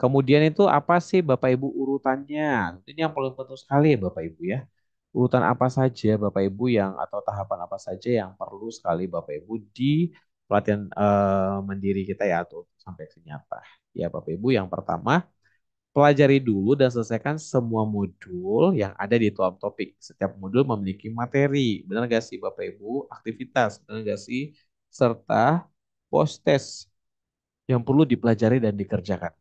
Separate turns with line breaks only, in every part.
Kemudian itu apa sih Bapak Ibu urutannya? Ini yang paling penting sekali ya Bapak Ibu ya. Urutan apa saja Bapak Ibu yang atau tahapan apa saja yang perlu sekali Bapak Ibu di pelatihan mandiri kita ya atau sampai aksi nyata. Ya Bapak Ibu yang pertama pelajari dulu dan selesaikan semua modul yang ada di dalam topik. Setiap modul memiliki materi. Benar gak sih Bapak Ibu? Aktivitas. Benar gak sih? Serta post test yang perlu dipelajari dan dikerjakan.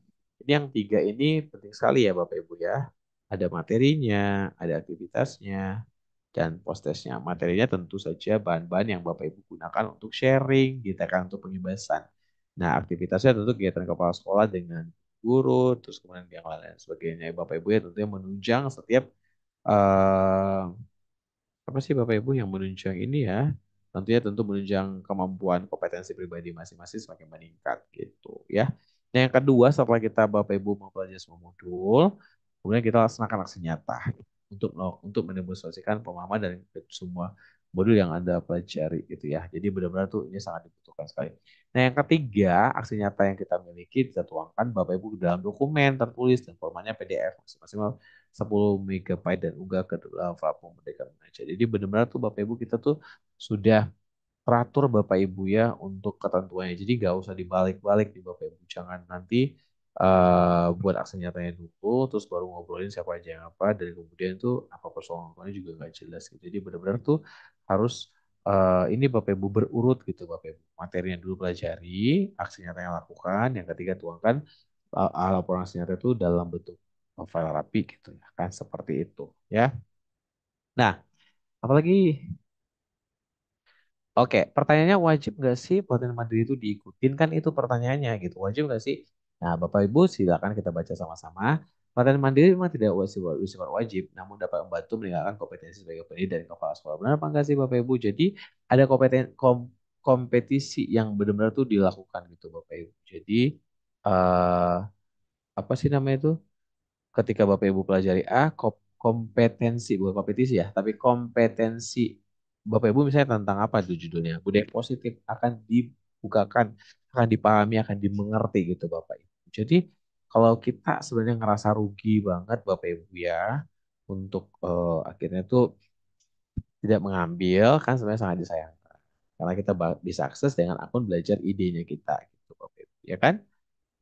Ini yang tiga ini penting sekali ya Bapak Ibu ya. Ada materinya, ada aktivitasnya, dan post testnya. Materinya tentu saja bahan-bahan yang Bapak Ibu gunakan untuk sharing, ditekan untuk pengibasan. Nah, aktivitasnya tentu kegiatan kepala sekolah dengan guru, terus kemudian yang lain-lain sebagainya. Bapak Ibu ya tentunya menunjang setiap eh, apa sih Bapak Ibu yang menunjang ini ya? Tentunya tentu menunjang kemampuan kompetensi pribadi masing-masing semakin meningkat gitu ya. Nah, yang kedua setelah kita Bapak Ibu mempelajari semua modul, kemudian kita laksanakan aksi nyata untuk mendemonstrasikan pemahaman dari semua modul yang Anda pelajari gitu ya. Jadi benar-benar tuh ini sangat dibutuhkan sekali. Nah, yang ketiga, aksi nyata yang kita miliki kita tuangkan Bapak Ibu dalam dokumen tertulis dan formatnya PDF maksimal 10 megabyte dan unggah ke dalam platform Merdeka Belajar. Jadi benar-benar tuh Bapak Ibu kita tuh sudah teratur Bapak Ibu ya untuk ketentuannya. Jadi nggak usah dibalik-balik di Bapak Ibu. Jangan nanti buat aksi nyatanya dulu, terus baru ngobrolin siapa aja yang apa, dan kemudian tuh apa persoalannya juga nggak jelas gitu. Jadi benar-benar tuh harus ini Bapak Ibu berurut gitu Bapak Ibu. Materinya dulu pelajari, aksi nyatanya lakukan, yang ketiga tuangkan laporan aksi nyata itu dalam bentuk file rapi gitu ya kan seperti itu ya. Nah, apalagi oke, pertanyaannya wajib nggak sih pelatihan mandiri itu diikutin? Kan itu pertanyaannya gitu. Wajib nggak sih? Nah, Bapak Ibu silakan kita baca sama-sama. Pelatihan mandiri memang tidak bersifat wajib, namun dapat membantu meningkatkan kompetensi sebagai pendidik dan kepala sekolah. Benar apa enggak sih Bapak Ibu? Jadi ada kompetisi yang benar-benar tuh dilakukan gitu Bapak Ibu. Jadi eh apa sih namanya itu? Ketika Bapak Ibu pelajari kompetensi, bukan kompetisi ya, tapi kompetensi Bapak Ibu misalnya tentang apa tuh judulnya? Budaya positif akan dibukakan, akan dipahami, akan dimengerti gitu Bapak Ibu. Jadi kalau kita sebenarnya ngerasa rugi banget Bapak Ibu ya, untuk akhirnya tuh tidak mengambil, kan sebenarnya sangat disayangkan. Karena kita bisa akses dengan akun belajar idenya kita gitu Bapak Ibu. Ya kan?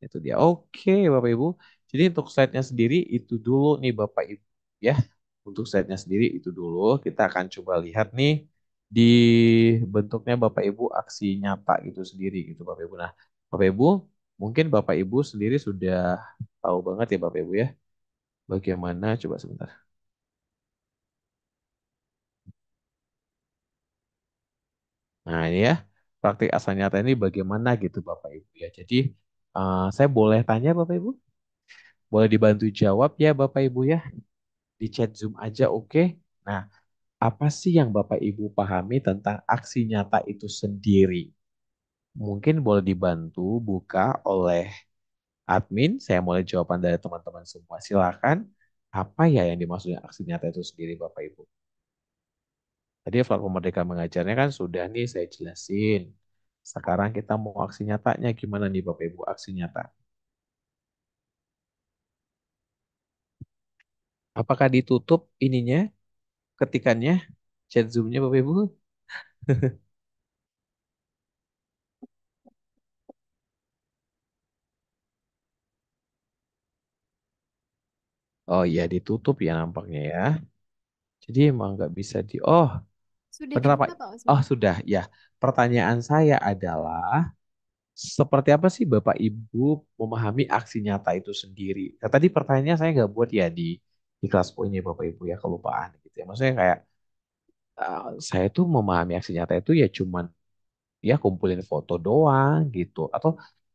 Itu dia. Oke, Bapak Ibu. Jadi untuk slide-nya sendiri itu dulu nih Bapak Ibu ya. Untuk slide-nya sendiri itu dulu. Kita akan coba lihat nih di bentuknya Bapak Ibu aksi nyata gitu sendiri gitu Bapak Ibu. Nah, Bapak Ibu, mungkin Bapak Ibu sendiri sudah tahu banget ya Bapak Ibu ya. Bagaimana coba sebentar. Nah, ini ya. Praktik asal nyata ini bagaimana gitu Bapak Ibu ya. Jadi saya boleh tanya Bapak Ibu? Boleh dibantu jawab ya Bapak Ibu ya. Di chat Zoom aja oke. Nah, apa sih yang Bapak Ibu pahami tentang aksi nyata itu sendiri? Mungkin boleh dibantu buka oleh admin. Saya mulai jawaban dari teman-teman semua. Silakan. Apa ya yang dimaksudnya aksi nyata itu sendiri Bapak Ibu? Tadi platform Merdeka Mengajarnya kan sudah nih saya jelasin. Sekarang kita mau aksi nyatanya gimana nih Bapak Ibu aksi nyata? Apakah ditutup ininya, ketikannya, chat Zoom-nya Bapak Ibu? Oh iya ditutup ya nampaknya ya. Jadi emang nggak bisa oh
Sudah
bener apa?
dibuka Pak
Oh
Osman.
sudah ya. Pertanyaan saya adalah seperti apa sih Bapak Ibu memahami aksi nyata itu sendiri? Nah, tadi pertanyaannya saya nggak buat ya di kelas poinnya Bapak Ibu ya kelupaan gitu ya. Maksudnya kayak saya tuh memahami aksi nyata itu ya cuman ya kumpulin foto doang gitu. Atau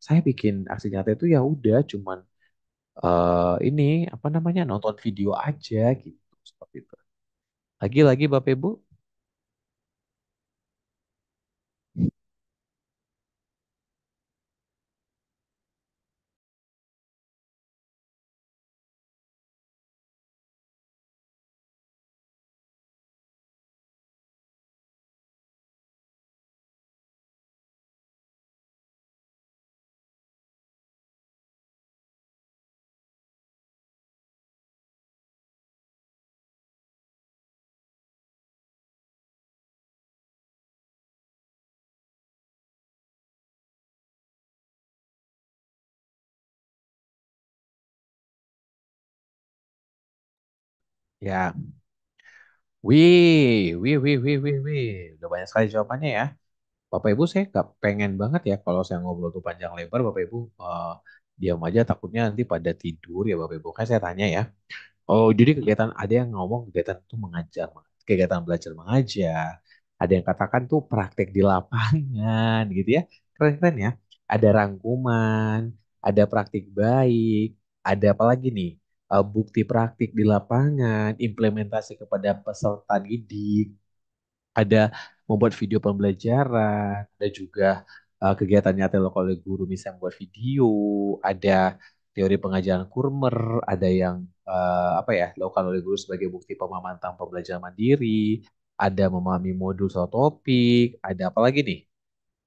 saya bikin aksi nyata itu ya udah cuman ini apa namanya nonton video aja gitu seperti itu. Lagi-lagi Bapak Ibu. Ya, wih. Udah banyak sekali jawabannya ya. Bapak Ibu saya gak pengen banget ya kalau saya ngobrol tuh panjang lebar Bapak Ibu diam aja takutnya nanti pada tidur ya Bapak Ibu. Kan saya tanya ya. Oh, jadi kegiatan ada yang ngomong kegiatan itu mengajar, kegiatan belajar mengajar. Ada yang katakan tuh praktek di lapangan gitu ya. Keren-keren ya. Ada rangkuman, ada praktik baik, ada apa lagi nih? Bukti praktik di lapangan, implementasi kepada peserta didik, ada membuat video pembelajaran, ada juga kegiatan nyata lokal oleh guru misalnya membuat video, ada teori pengajaran Kurmer, ada yang apa ya lakukan oleh guru sebagai bukti pemahaman tentang pembelajaran mandiri, ada memahami modul suatu topik, ada apa lagi nih?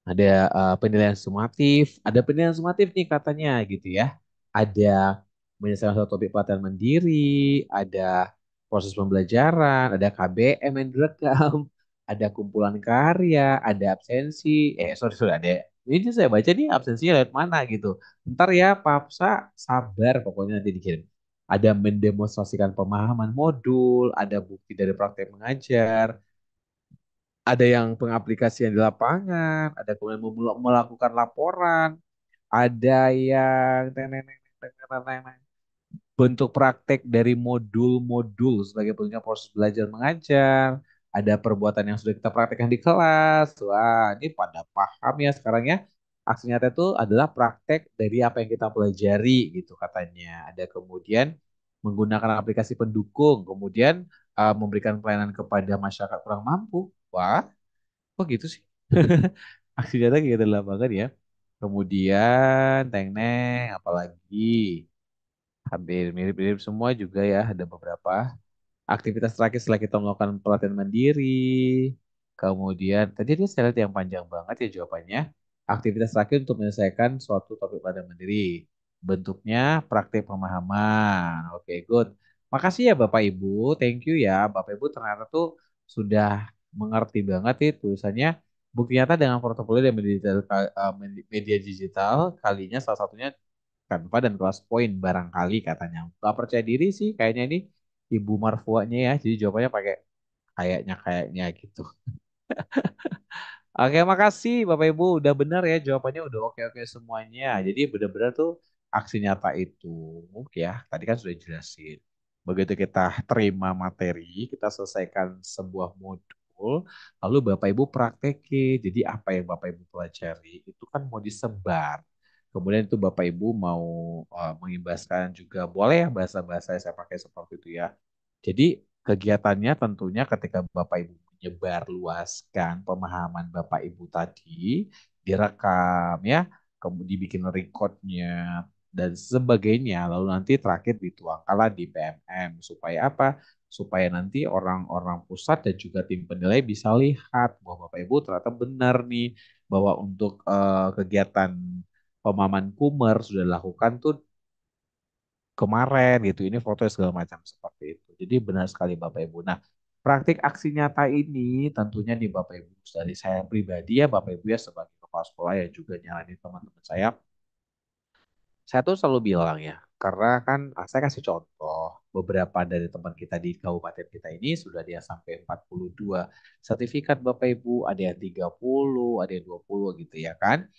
Ada penilaian sumatif, ada penilaian sumatif nih katanya gitu ya. Ada menyelesaikan satu topik pelatihan mandiri, ada proses pembelajaran, ada KBM yang direkam, ada kumpulan karya, ada absensi, sorry ada. Ini saya baca nih absensinya lewat mana gitu. Ntar ya Papsa sabar pokoknya nanti dikirim. Ada mendemonstrasikan pemahaman modul, ada bukti dari praktek mengajar, ada yang pengaplikasian di lapangan, ada kemudian melakukan laporan, ada yang bentuk praktek dari modul-modul sebagai bentuknya proses belajar mengajar, ada perbuatan yang sudah kita praktekkan di kelas. Wah, ini pada paham ya sekarang ya. Aksi nyata itu adalah praktek dari apa yang kita pelajari gitu katanya. Ada kemudian menggunakan aplikasi pendukung, kemudian memberikan pelayanan kepada masyarakat kurang mampu. Wah, kok gitu sih? Aksi nyata gitu lah banget ya. Kemudian Teng Neng, apalagi hampir mirip-mirip semua juga ya. Ada beberapa aktivitas terakhir setelah kita melakukan pelatihan mandiri. Kemudian tadi dia saya lihat yang panjang banget ya jawabannya. Aktivitas terakhir untuk menyelesaikan suatu topik pelatihan mandiri. Bentuknya praktik pemahaman. Oke, good. Makasih ya Bapak Ibu. Thank you ya. Bapak Ibu ternyata tuh sudah mengerti banget nih tulisannya. Bukti nyata dengan portofolio dan media digital kalinya salah satunya Canva dan kelas poin barangkali katanya. Gak percaya diri sih kayaknya ini Ibu Marfuanya ya. Jadi jawabannya pakai kayaknya gitu. Oke, makasih Bapak Ibu. Udah benar ya jawabannya udah oke-oke semuanya. Jadi benar-benar tuh aksi nyata itu ya. Tadi kan sudah jelasin. Begitu kita terima materi, kita selesaikan sebuah modul, lalu Bapak Ibu praktekin. Jadi apa yang Bapak Ibu pelajari itu kan mau disebar. Kemudian itu Bapak Ibu mau mengimbaskan juga boleh ya bahasa-bahasa yang saya pakai seperti itu ya. Jadi kegiatannya tentunya ketika Bapak Ibu menyebar luaskan pemahaman Bapak Ibu tadi, direkam ya, kemudian dibikin recordnya dan sebagainya, lalu nanti terakhir dituangkanlah di PMM supaya apa? Supaya nanti orang-orang pusat dan juga tim penilai bisa lihat bahwa Bapak Ibu ternyata benar nih bahwa untuk kegiatan pemahaman Kumer sudah dilakukan tuh kemarin gitu. Ini foto segala macam seperti itu. Jadi benar sekali Bapak Ibu. Nah, praktik aksi nyata ini tentunya di Bapak Ibu dari saya pribadi ya Bapak Ibu ya sebagai kepala sekolah yang juga nyaranin teman-teman saya tuh selalu bilang ya, karena kan saya kasih contoh beberapa dari teman kita di kabupaten kita ini sudah dia sampai 42 sertifikat Bapak Ibu, ada yang 30, ada yang 20 gitu ya kan.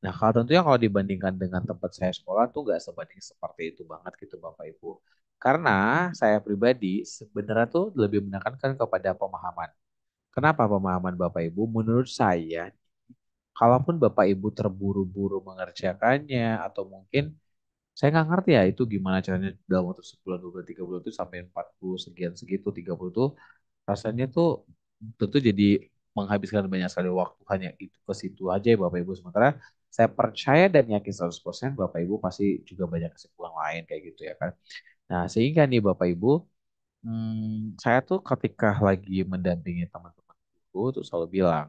Nah, kalau tentunya kalau dibandingkan dengan tempat saya sekolah tuh nggak sebanding seperti itu banget gitu Bapak Ibu. Karena saya pribadi sebenarnya tuh lebih menekankan kepada pemahaman. Kenapa pemahaman Bapak Ibu? Menurut saya, kalaupun Bapak Ibu terburu-buru mengerjakannya atau mungkin saya nggak ngerti ya itu gimana caranya dalam waktu sebulan, 2 bulan, 3 bulan itu sampai 40 sekian segitu, 30 tuh rasanya tuh tentu jadi menghabiskan banyak sekali waktu hanya itu ke situ aja ya Bapak Ibu. Sementara saya percaya dan yakin 100% Bapak Ibu pasti juga banyak kesibukan lain kayak gitu ya kan. Nah sehingga nih Bapak Ibu, saya tuh ketika lagi mendampingi teman-temanku tuh selalu bilang,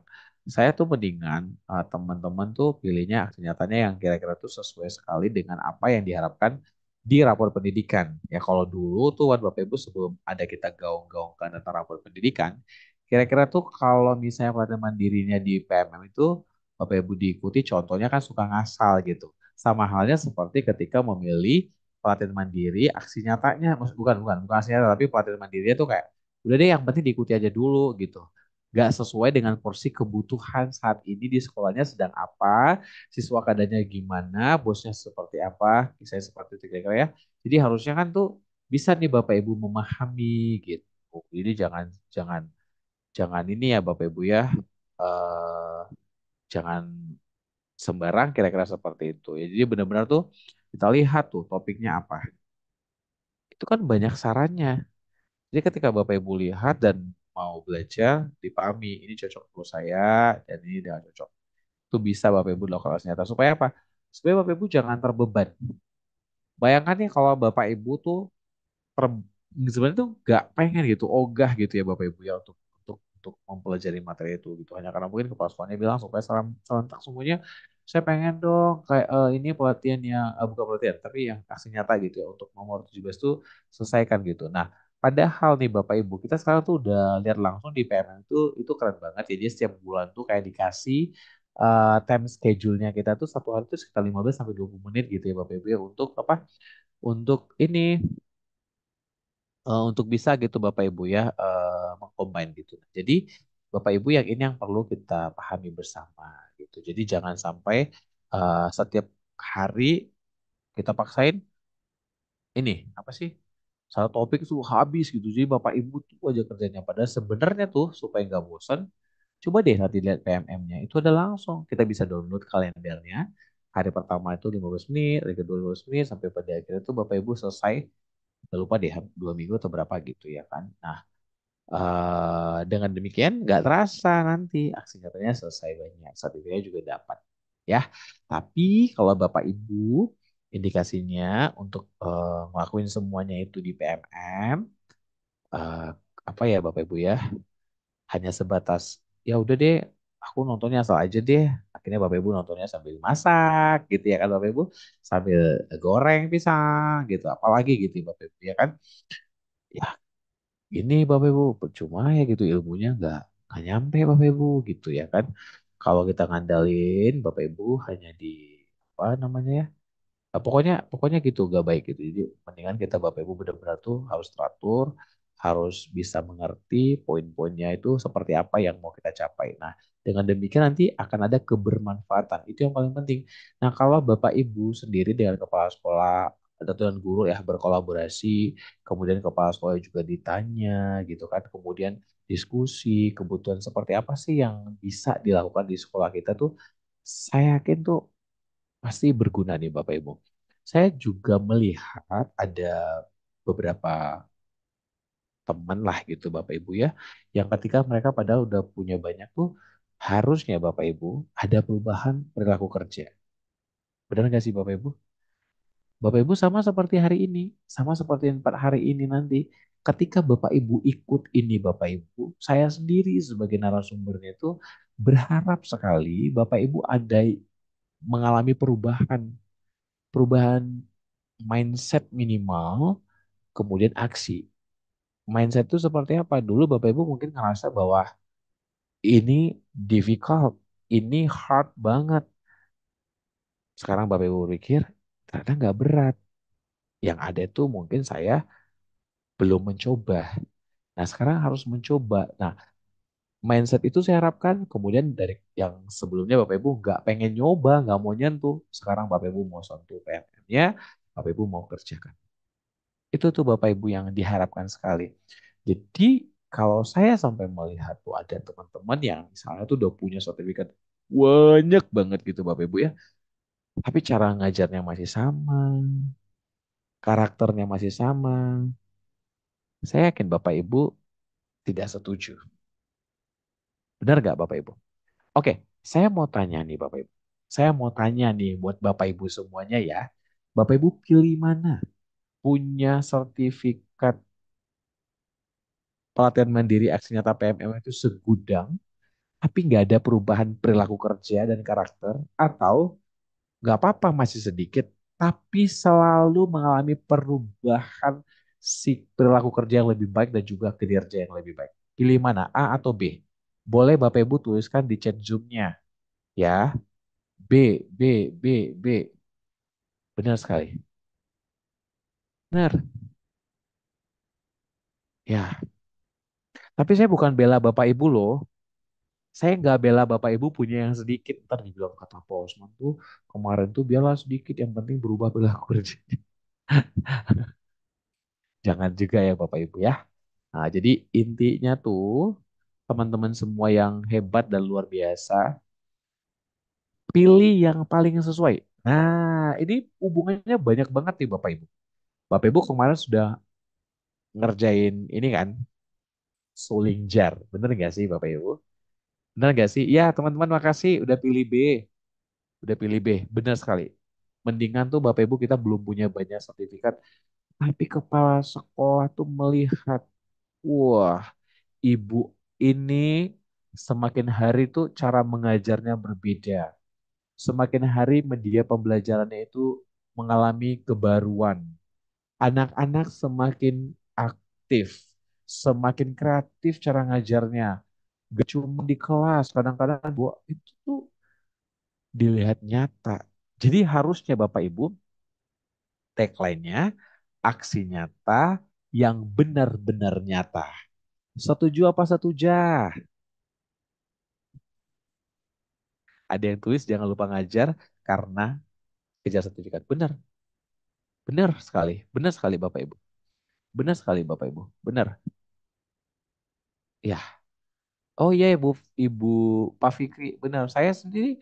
saya tuh mendingan teman-teman tuh pilihnya aksi nyatanya yang kira-kira tuh sesuai sekali dengan apa yang diharapkan di rapor pendidikan. Ya kalau dulu tuh Bapak Ibu sebelum ada kita gaung-gaungkan tentang rapor pendidikan, kira-kira tuh kalau misalnya pelatihan mandirinya di PMM itu Bapak Ibu diikuti contohnya kan suka ngasal gitu. Sama halnya seperti ketika memilih pelatihan mandiri, aksi nyatanya, bukan, bukan, bukan aksi nyata, tapi pelatihan mandiri itu kayak, udah deh yang penting diikuti aja dulu gitu. Gak sesuai dengan porsi kebutuhan saat ini di sekolahnya sedang apa, siswa keadaannya gimana, bosnya seperti apa, kisahnya seperti itu kira-kira ya. Jadi harusnya kan tuh bisa nih Bapak Ibu memahami gitu. Jadi jangan jangan jangan ini ya Bapak Ibu ya, eh jangan sembarang kira-kira seperti itu. Ya, jadi benar-benar tuh kita lihat tuh topiknya apa. Itu kan banyak sarannya. Jadi ketika Bapak Ibu lihat dan mau belajar, dipahami ini cocok untuk saya dan ini tidak cocok. Itu bisa Bapak Ibu lakukan ternyata supaya apa? Supaya Bapak Ibu jangan terbeban. Bayangkan nih kalau Bapak Ibu tuh ter, sebenarnya tuh nggak pengen gitu, ogah gitu ya Bapak Ibu ya untuk mempelajari materi itu gitu. Hanya karena mungkin kepala sekolahnya bilang supaya serentak semuanya, saya pengen dong kayak ini pelatihan yang bukan pelatihan tapi yang aksi nyata gitu ya untuk nomor 17 tuh selesaikan gitu. Nah, padahal nih Bapak Ibu kita sekarang tuh udah lihat langsung di PMN itu keren banget ya. Jadi setiap bulan tuh kayak dikasih time schedule-nya kita tuh satu hari tuh sekitar 15 sampai 20 menit gitu ya Bapak Ibu ya untuk apa? Untuk ini untuk bisa gitu Bapak Ibu ya mengcombine gitu. Jadi Bapak Ibu yang ini yang perlu kita pahami bersama gitu. Jadi jangan sampai setiap hari kita paksain ini apa sih satu topik tuh habis gitu. Jadi Bapak Ibu tuh aja kerjanya. Padahal sebenarnya tuh supaya nggak bosan, coba deh nanti lihat PMM-nya. Itu ada langsung kita bisa download kalendernya. Hari pertama itu 15 menit, hari kedua 15 menit, sampai pada akhirnya tuh Bapak Ibu selesai. Nggak lupa deh 2 minggu atau berapa gitu ya kan. Nah, dengan demikian nggak terasa nanti aksi nyatanya selesai banyak, sertifikatnya juga dapat. Ya, tapi kalau Bapak Ibu indikasinya untuk ngelakuin semuanya itu di PMM, eh, apa ya Bapak Ibu ya, hanya sebatas ya udah deh, aku nontonnya asal aja deh. Akhirnya Bapak Ibu nontonnya sambil masak gitu ya kan Bapak Ibu, sambil goreng pisang gitu, apalagi gitu ya, Bapak Ibu ya kan. Ya ini Bapak Ibu percuma ya gitu ilmunya nggak nyampe Bapak Ibu gitu ya kan. Kalau kita ngandalin Bapak Ibu hanya di apa namanya ya, pokoknya pokoknya gitu gak baik gitu. Jadi mendingan kita Bapak Ibu benar-benar tuh harus teratur, harus bisa mengerti poin-poinnya itu seperti apa yang mau kita capai. Nah, dengan demikian nanti akan ada kebermanfaatan. Itu yang paling penting. Nah, kalau Bapak Ibu sendiri dengan kepala sekolah atau dengan guru ya berkolaborasi, kemudian kepala sekolah juga ditanya gitu kan, kemudian diskusi kebutuhan seperti apa sih yang bisa dilakukan di sekolah kita tuh, saya yakin tuh pasti berguna nih Bapak Ibu. Saya juga melihat ada beberapa teman lah gitu Bapak Ibu ya, yang ketika mereka padahal udah punya banyak tuh, harusnya Bapak Ibu ada perubahan perilaku kerja. Benar nggak sih Bapak Ibu? Bapak Ibu sama seperti hari ini, sama seperti 4 hari ini nanti. Ketika Bapak Ibu ikut ini Bapak Ibu, saya sendiri sebagai narasumbernya itu berharap sekali Bapak Ibu ada mengalami perubahan, perubahan mindset minimal, kemudian aksi. Mindset itu seperti apa? Dulu Bapak Ibu mungkin ngerasa bahwa ini difficult, ini hard banget. Sekarang Bapak Ibu berpikir, ternyata nggak berat. Yang ada itu mungkin saya belum mencoba. Nah, sekarang harus mencoba. Nah, mindset itu saya harapkan kemudian dari yang sebelumnya Bapak Ibu nggak pengen nyoba, nggak mau nyentuh. Sekarang Bapak Ibu mau sentuh PMM-nya, Bapak Ibu mau kerjakan. Itu tuh Bapak Ibu yang diharapkan sekali. Jadi kalau saya sampai melihat tuh ada teman-teman yang misalnya tuh udah punya sertifikat banyak banget gitu Bapak Ibu ya. Tapi cara ngajarnya masih sama, karakternya masih sama. Saya yakin Bapak Ibu tidak setuju. Benar nggak Bapak Ibu? Oke, saya mau tanya nih Bapak Ibu. Saya mau tanya nih buat Bapak Ibu semuanya ya. Bapak Ibu pilih mana? Punya sertifikat pelatihan mandiri aksi nyata PMM itu segudang tapi nggak ada perubahan perilaku kerja dan karakter, atau nggak apa-apa masih sedikit, tapi selalu mengalami perubahan si perilaku kerja yang lebih baik dan juga kinerja yang lebih baik. Pilih mana, A atau B? Boleh Bapak Ibu tuliskan di chat Zoom-nya ya. B, B, B, B. Benar sekali. Benar. Ya, tapi saya bukan bela Bapak Ibu loh. Saya nggak bela Bapak Ibu punya yang sedikit. Ntar dibilang kata Pak Osman tuh kemarin tuh biarlah sedikit yang penting berubah perilaku. Jangan juga ya Bapak Ibu ya. Nah, jadi intinya tuh teman-teman semua yang hebat dan luar biasa, pilih yang paling sesuai. Nah, ini hubungannya banyak banget nih Bapak Ibu. Bapak Ibu kemarin sudah ngerjain ini kan, suling jar. Bener nggak sih Bapak Ibu? Bener nggak sih? Ya teman-teman makasih udah pilih B. Udah pilih B. Bener sekali. Mendingan tuh Bapak Ibu kita belum punya banyak sertifikat. Tapi kepala sekolah tuh melihat, wah ibu ini semakin hari tuh cara mengajarnya berbeda. Semakin hari media pembelajarannya itu mengalami kebaruan. Anak-anak semakin aktif, semakin kreatif cara ngajarnya. Gak cuma di kelas, kadang-kadang Bu, itu tuh dilihat nyata. Jadi harusnya Bapak Ibu tagline-nya aksi nyata yang benar-benar nyata. Setuju apa setuju? Ada yang tulis jangan lupa ngajar karena kejar sertifikat. Benar, benar sekali Bapak Ibu. Benar sekali Bapak Ibu. Benar. Ya. Oh iya Ibu, Ibu Pak Fikri. Benar. Saya sendiri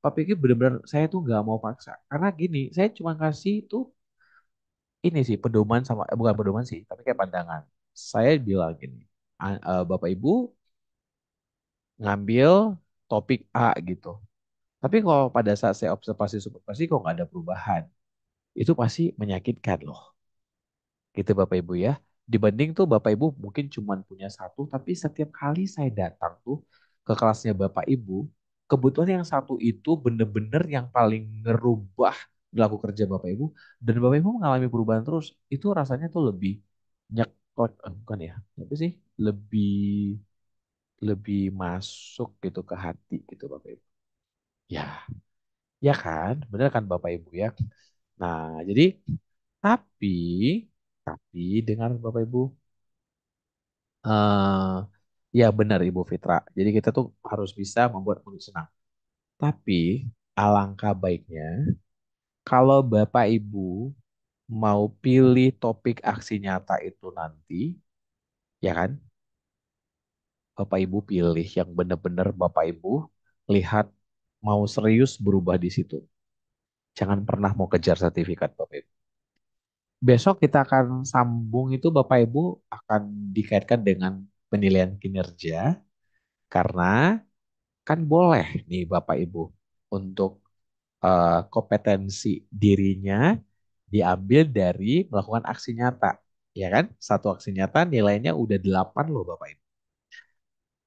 Pak Fikri benar-benar saya tuh nggak mau paksa. Karena gini, saya cuma kasih tuh ini sih pedoman sama bukan pedoman sih, tapi kayak pandangan. Saya bilang gini, Bapak Ibu ngambil topik A gitu. Tapi kalau pada saat saya observasi supervisi kok nggak ada perubahan, itu pasti menyakitkan loh. Gitu Bapak Ibu ya. Dibanding tuh Bapak Ibu mungkin cuma punya satu, tapi setiap kali saya datang tuh ke kelasnya Bapak Ibu, kebetulan yang satu itu bener-bener yang paling ngerubah perilaku kerja Bapak Ibu, dan Bapak Ibu mengalami perubahan terus, itu rasanya tuh lebih nyekot, bukan ya, tapi sih lebih lebih masuk gitu ke hati gitu Bapak Ibu. Ya, ya kan, bener kan Bapak Ibu ya. Nah, jadi tapi tapi dengar Bapak Ibu, eh ya benar Ibu Fitra. Jadi kita tuh harus bisa membuat murid senang. Tapi alangkah baiknya kalau Bapak Ibu mau pilih topik aksi nyata itu nanti, ya kan? Bapak Ibu pilih yang benar-benar Bapak Ibu lihat mau serius berubah di situ. Jangan pernah mau kejar sertifikat Bapak Ibu. Besok kita akan sambung itu Bapak Ibu akan dikaitkan dengan penilaian kinerja karena kan boleh nih Bapak Ibu untuk kompetensi dirinya diambil dari melakukan aksi nyata. Ya kan? Satu aksi nyata nilainya udah 8 loh Bapak Ibu.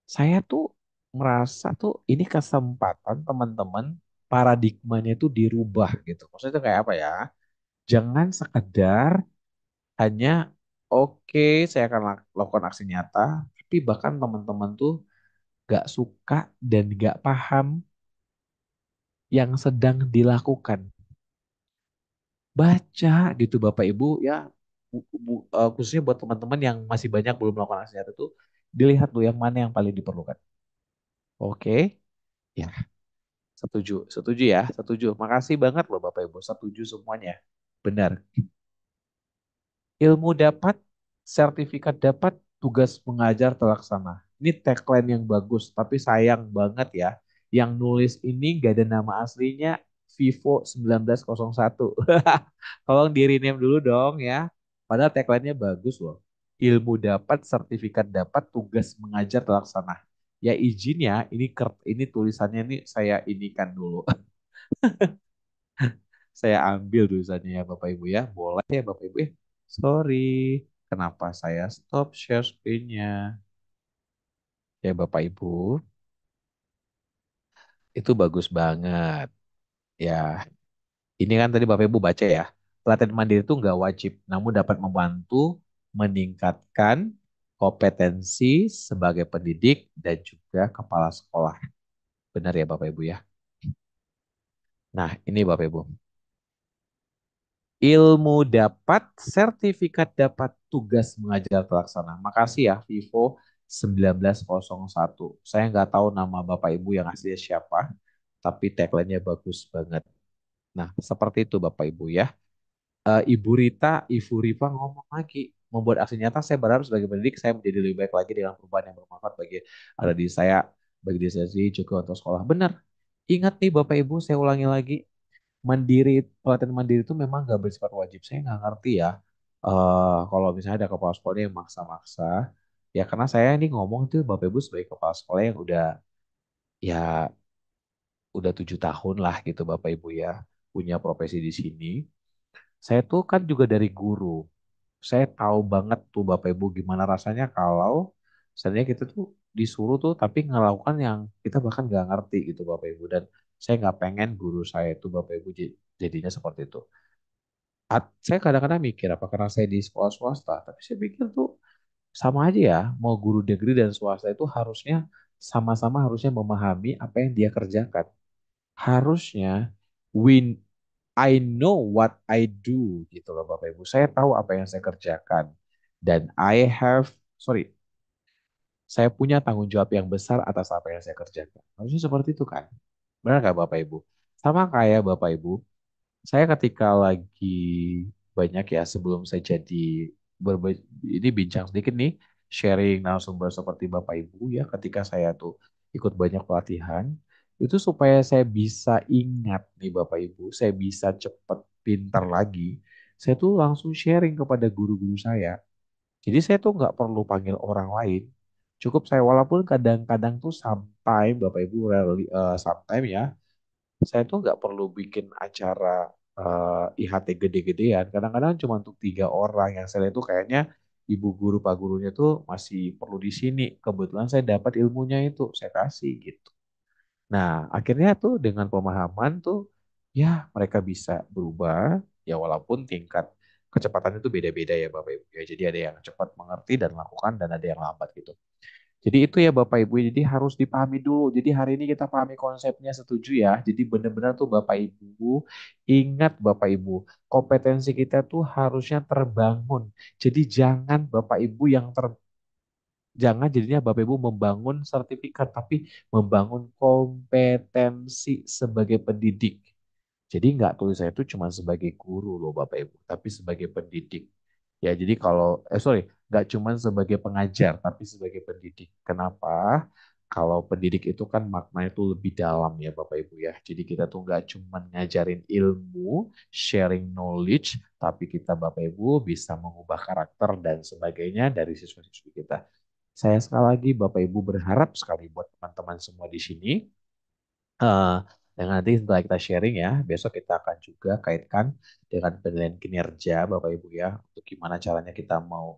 Saya tuh merasa tuh ini kesempatan teman-teman paradigmanya itu dirubah gitu. Maksudnya itu kayak apa ya? Jangan sekedar hanya oke saya akan lakukan aksi nyata, tapi bahkan teman-teman tuh gak suka dan gak paham yang sedang dilakukan. Baca gitu Bapak Ibu ya, khususnya buat teman-teman yang masih banyak belum melakukan aksi nyata tuh, dilihat tuh yang mana yang paling diperlukan. Oke, ya setuju, setuju ya, setuju. Makasih banget loh Bapak Ibu, setuju semuanya. Benar. Ilmu dapat, sertifikat dapat, tugas mengajar terlaksana. Ini tagline yang bagus, tapi sayang banget ya. Yang nulis ini gak ada nama aslinya Vivo 1901. Tolong di rename dulu dong ya. Padahal tagline-nya bagus loh. Ilmu dapat, sertifikat dapat, tugas mengajar terlaksana. Ya izin ya, ini tulisannya ini saya inikan dulu. Saya ambil tulisannya ya Bapak Ibu ya. Boleh ya Bapak Ibu ya. Sorry, kenapa saya stop share screen-nya? Ya Bapak Ibu, itu bagus banget. Ya, ini kan tadi Bapak Ibu baca ya. Pelatihan mandiri itu nggak wajib, namun dapat membantu meningkatkan kompetensi sebagai pendidik dan juga kepala sekolah. Benar ya Bapak Ibu ya. Nah, ini Bapak Ibu. Ilmu dapat, sertifikat dapat, tugas mengajar terlaksana. Makasih ya Vivo 1901. Saya nggak tahu nama Bapak Ibu yang aslinya siapa, tapi tagline-nya bagus banget. Nah, seperti itu Bapak Ibu ya. Ibu Rifa ngomong lagi, membuat aksi nyata saya berharap sebagai pendidik saya menjadi lebih baik lagi dengan perubahan yang bermanfaat bagi ada di saya, bagi diri saya sendiri juga untuk sekolah. Benar. Ingat nih Bapak Ibu, saya ulangi lagi, pelatihan mandiri itu memang nggak bersifat wajib. Saya nggak ngerti ya. Kalau misalnya ada kepala sekolah yang maksa-maksa, ya karena saya ini ngomong tuh Bapak Ibu sebagai kepala sekolah yang ya udah 7 tahun lah gitu Bapak Ibu ya punya profesi di sini. Saya tuh kan juga dari guru. Saya tahu banget tuh Bapak Ibu gimana rasanya kalau seandainya kita tuh disuruh tuh tapi ngelakukan yang kita bahkan nggak ngerti gitu Bapak Ibu, dan saya nggak pengen guru saya itu Bapak Ibu jadinya seperti itu. Saya kadang-kadang mikir apa karena saya di sekolah swasta, tapi saya pikir tuh sama aja ya, mau guru negeri dan swasta itu harusnya sama-sama harusnya memahami apa yang dia kerjakan. Harusnya win I know what I do gitu loh Bapak Ibu. Saya tahu apa yang saya kerjakan dan sorry, saya punya tanggung jawab yang besar atas apa yang saya kerjakan. Harusnya seperti itu kan? Benar nggak Bapak Ibu? Sama kayak Bapak Ibu, saya ketika lagi banyak ya sebelum saya jadi ini bincang sedikit nih, sharing narasumber seperti Bapak Ibu ya, ketika saya tuh ikut banyak pelatihan, itu supaya saya bisa ingat nih Bapak Ibu, saya bisa cepet pintar lagi, saya tuh langsung sharing kepada guru-guru saya. Jadi saya tuh nggak perlu panggil orang lain. Cukup saya walaupun kadang-kadang tuh sometime Bapak Ibu sometime ya saya tuh nggak perlu bikin acara IHT gede-gedean. Kadang-kadang cuma untuk 3 orang yang saya lihat tuh kayaknya ibu guru pak gurunya tuh masih perlu di sini. Kebetulan saya dapat ilmunya itu saya kasih gitu. Nah akhirnya tuh dengan pemahaman tuh ya mereka bisa berubah ya walaupun tingkat kecepatannya tuh beda-beda ya Bapak Ibu ya. Jadi ada yang cepat mengerti dan lakukan dan ada yang lambat gitu. Jadi itu ya Bapak Ibu, jadi harus dipahami dulu. Jadi hari ini kita pahami konsepnya, setuju ya. Jadi benar-benar tuh Bapak Ibu, ingat Bapak Ibu, kompetensi kita tuh harusnya terbangun. Jadi jangan jadinya Bapak Ibu membangun sertifikat, tapi membangun kompetensi sebagai pendidik. Jadi nggak tulis saya itu cuma sebagai guru loh Bapak Ibu, tapi sebagai pendidik. Ya, jadi nggak cuma sebagai pengajar, tapi sebagai pendidik. Kenapa? Kalau pendidik itu kan maknanya itu lebih dalam ya Bapak Ibu ya. Jadi kita tuh nggak cuma ngajarin ilmu, sharing knowledge, tapi kita Bapak Ibu bisa mengubah karakter dan sebagainya dari siswa-siswi kita. Saya sekali lagi Bapak Ibu berharap sekali buat teman-teman semua di sini Eh, dan nanti setelah kita sharing ya, besok kita akan juga kaitkan dengan penilaian kinerja Bapak Ibu ya, untuk gimana caranya kita mau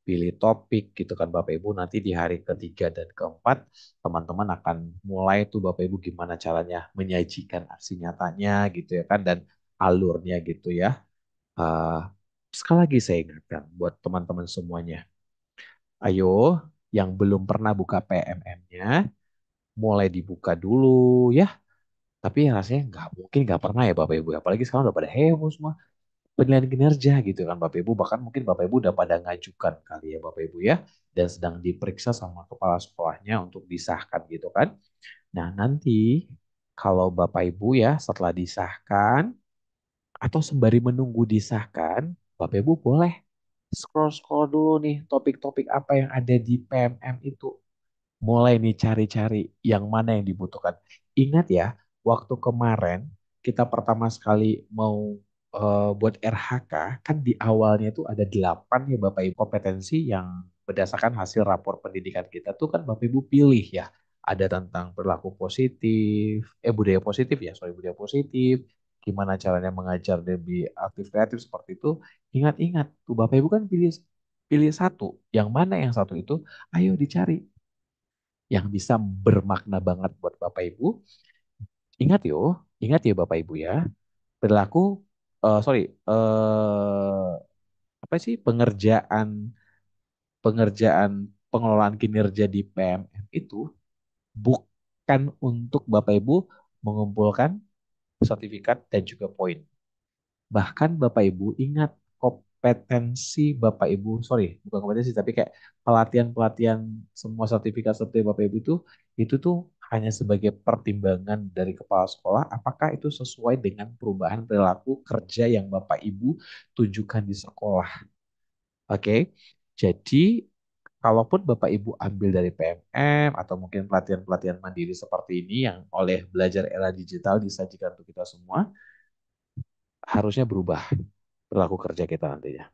pilih topik gitu kan Bapak Ibu. Nanti di hari ketiga dan keempat, teman-teman akan mulai tuh Bapak Ibu gimana caranya menyajikan aksi nyatanya gitu ya kan, dan alurnya gitu ya. Eh, Sekali lagi saya ingatkan buat teman-teman semuanya, ayo yang belum pernah buka PMM-nya, mulai dibuka dulu ya, tapi rasanya nggak mungkin nggak pernah ya Bapak Ibu. Apalagi sekarang udah pada heboh semua penilaian kinerja gitu kan Bapak Ibu. Bahkan mungkin Bapak Ibu udah pada ngajukan kali ya Bapak Ibu ya. Dan sedang diperiksa sama kepala sekolahnya untuk disahkan gitu kan. Nah nanti kalau Bapak Ibu ya setelah disahkan atau sembari menunggu disahkan, Bapak Ibu boleh scroll-scroll dulu nih topik-topik apa yang ada di PMM itu, mulai nih cari-cari yang mana yang dibutuhkan. Ingat ya, waktu kemarin kita pertama sekali mau buat RHK, kan di awalnya itu ada 8 ya Bapak Ibu kompetensi yang berdasarkan hasil rapor pendidikan kita tuh kan Bapak Ibu pilih ya. Ada tentang perilaku positif, budaya positif ya, sorry budaya positif, gimana caranya mengajar lebih aktif kreatif seperti itu. Ingat-ingat tuh Bapak Ibu kan pilih pilih satu, yang mana yang satu itu, ayo dicari yang bisa bermakna banget buat Bapak Ibu. Ingat yo, ingat ya Bapak Ibu ya, perilaku, sorry, apa sih pengerjaan pengelolaan kinerja di PMM itu bukan untuk Bapak Ibu mengumpulkan sertifikat dan juga poin. Bahkan Bapak Ibu ingat kompetensi Bapak Ibu, sorry, bukan kompetensi tapi kayak pelatihan-pelatihan semua sertifikat sertifikat Bapak Ibu itu tuh hanya sebagai pertimbangan dari kepala sekolah apakah itu sesuai dengan perubahan perilaku kerja yang Bapak Ibu tujukan di sekolah. Oke. Jadi kalaupun Bapak Ibu ambil dari PMM atau mungkin pelatihan-pelatihan mandiri seperti ini yang oleh belajar era digital disajikan untuk kita semua, harusnya berubah perilaku kerja kita nantinya.